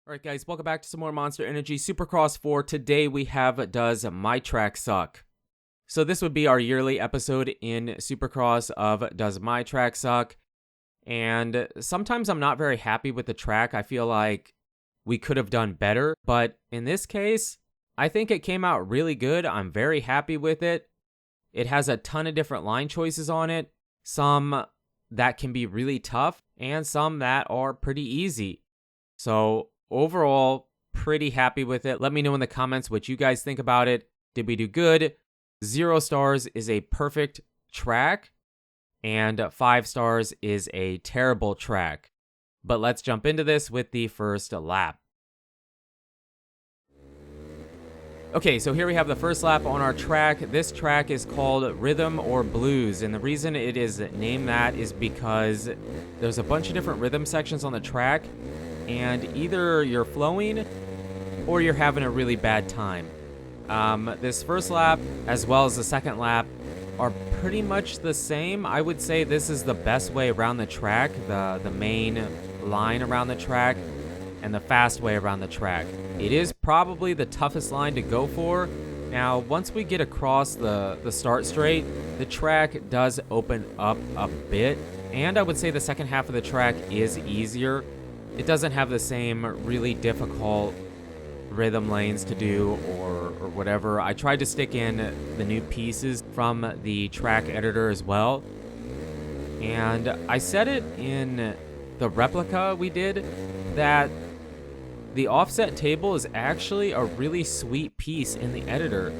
Alright guys, welcome back to some more Monster Energy Supercross. For today we have Does My Track Suck? So this would be our yearly episode in Supercross of Does My Track Suck? And sometimes I'm not very happy with the track. I feel like we could have done better, but in this case, I think it came out really good. I'm very happy with it. It has a ton of different line choices on it, some that can be really tough, and some that are pretty easy. So overall, pretty happy with it. Let me know in the comments what you guys think about it. Did we do good? 0 stars is a perfect track, and 5 stars is a terrible track. But let's jump into this with the first lap. Okay, so here we have the first lap on our track. This track is called Rhythm or Blues, and the reason it is named that is because there's a bunch of different rhythm sections on the track, and either you're flowing or you're having a really bad time. This first lap, as well as the second lap, are pretty much the same. I would say this is the best way around the track, the main line around the track, and the fast way around the track. It is probably the toughest line to go for. Now, once we get across the start straight, the track does open up a bit, and I would say the second half of the track is easier. It doesn't have the same really difficult rhythm lanes to do or whatever. I tried to stick in the new pieces from the track editor as well. And I said it in the replica we did that the offset table is actually a really sweet piece in the editor.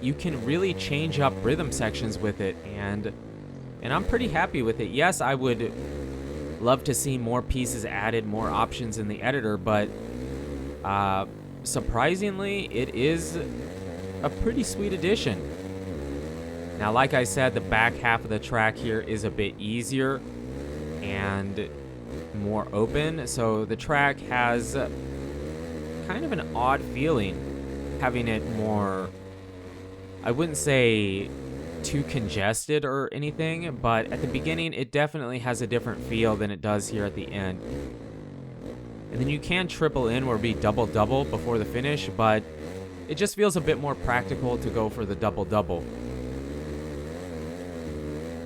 You can really change up rhythm sections with it, and I'm pretty happy with it. Yes, I would love to see more pieces added, more options in the editor, but surprisingly, it is a pretty sweet addition. Now, like I said, the back half of the track here is a bit easier and more open, so the track has kind of an odd feeling, having it more, I wouldn't say too congested or anything, but at the beginning it definitely has a different feel than it does here at the end. And then you can triple in or be double before the finish, but it just feels a bit more practical to go for the double.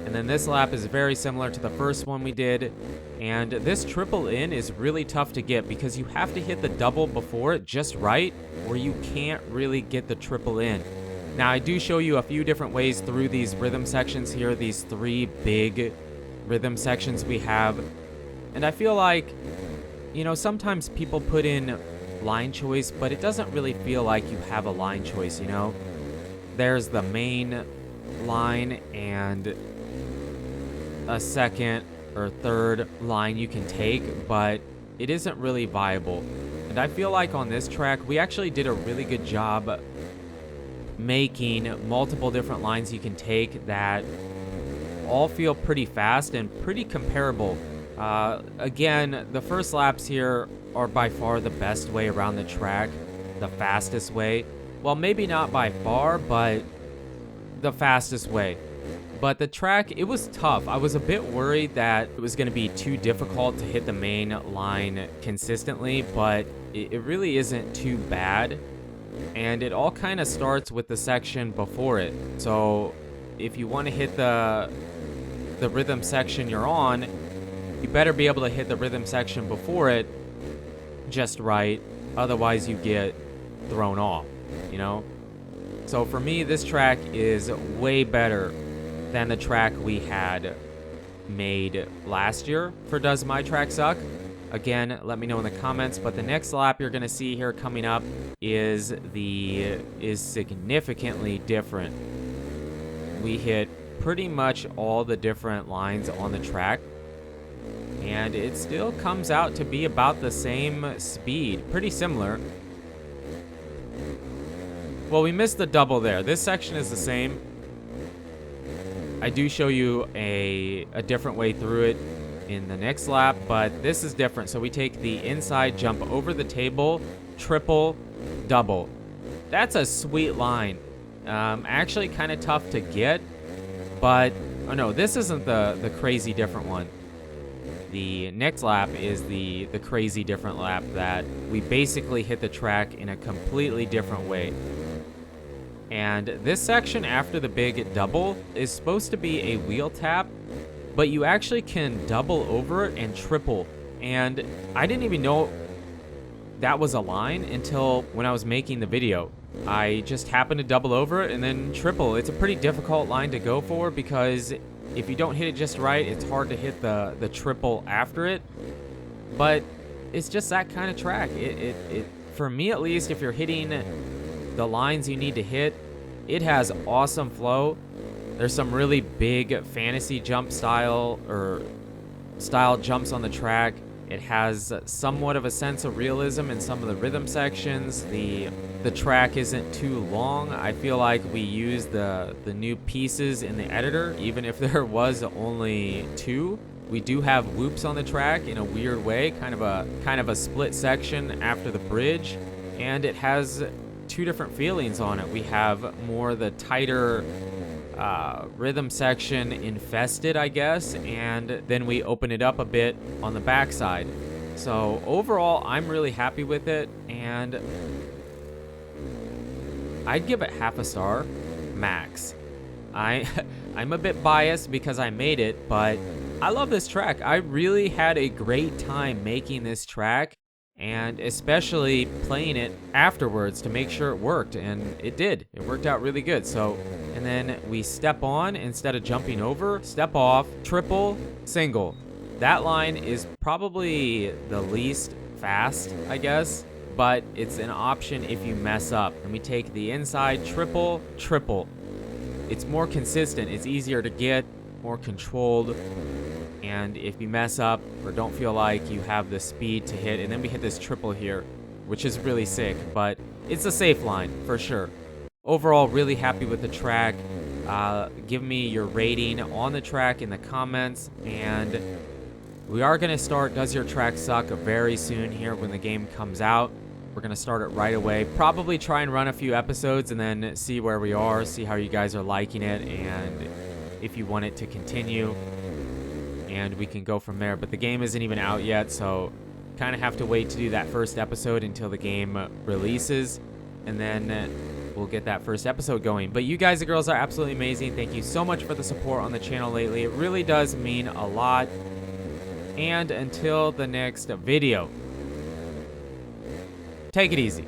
And then this lap is very similar to the first one we did, and this triple in is really tough to get because you have to hit the double before it just right, or you can't really get the triple in. Now, I do show you a few different ways through these rhythm sections here, these 3 big rhythm sections we have. And I feel like, you know, sometimes people put in line choice, but it doesn't really feel like you have a line choice, you know? There's the main line and a second or third line you can take, but it isn't really viable. And I feel like on this track, we actually did a really good job making multiple different lines you can take that all feel pretty fast and pretty comparable. Again, the first laps here are by far the best way around the track, the fastest way. Well, maybe not by far, but the fastest way. But the track, it was tough. I was a bit worried that it was going to be too difficult to hit the main line consistently, but it really isn't too bad. And it all kind of starts with the section before it. So if you want to hit the rhythm section you're on, you better be able to hit the rhythm section before it just right. Otherwise you get thrown off, you know? So for me, this track is way better than the track we had made last year for Does My Track Suck? Again, let me know in the comments, but the next lap you're going to see here coming up is significantly different. We hit pretty much all the different lines on the track, and it still comes out to be about the same speed, pretty similar. Well, we missed the double there. This section is the same. I do show you a different way through it in the next lap, but this is different. So we take the inside jump over the table, triple, double. That's a sweet line. Actually kind of tough to get, but oh no, this isn't the crazy different one. The next lap is the crazy different lap that we basically hit the track in a completely different way. And this section after the big double is supposed to be a wheel tap, but you actually can double over it and triple. And I didn't even know that was a line until when I was making the video. I just happened to double over it and then triple. It's a pretty difficult line to go for because if you don't hit it just right, it's hard to hit the triple after it. But it's just that kind of track. It for me at least, if you're hitting the lines you need to hit, it has awesome flow. There's some really big fantasy jump style jumps on the track. It has somewhat of a sense of realism in some of the rhythm sections. The track isn't too long. I feel like we used the new pieces in the editor, even if there was only 2. We do have whoops on the track in a weird way, kind of a split section after the bridge, and it has 2 different feelings on it. We have more the tighter rhythm section infested, I guess, and then we open it up a bit on the backside. So overall, I'm really happy with it, and I'd give it half a star max. I'm a bit biased because I made it, but I love this track. I really had a great time making this track, and especially playing it afterwards to make sure it worked, and it did. It worked out really good. So, and then we step on instead of jumping over, step off, triple, single. That line is probably the least fast, I guess, but it's an option if you mess up. And we take the inside, triple, triple. It's more consistent, it's easier to get, more controlled. And if you mess up or don't feel like you have the speed to hit, and then we hit this triple here, which is really sick, but it's a safe line for sure. Overall, really happy with the track. Give me your rating on the track in the comments, and we are going to start Does Your Track Suck very soon here when the game comes out. We're going to start it right away. Probably try and run a few episodes and then see where we are, see how you guys are liking it, and if you want it to continue. And we can go from there. But the game isn't even out yet, so kind of have to wait to do that first episode until the game releases, and then we'll get that first episode going. But you guys and girls are absolutely amazing. Thank you so much for the support on the channel lately. It really does mean a lot. And until the next video, take it easy.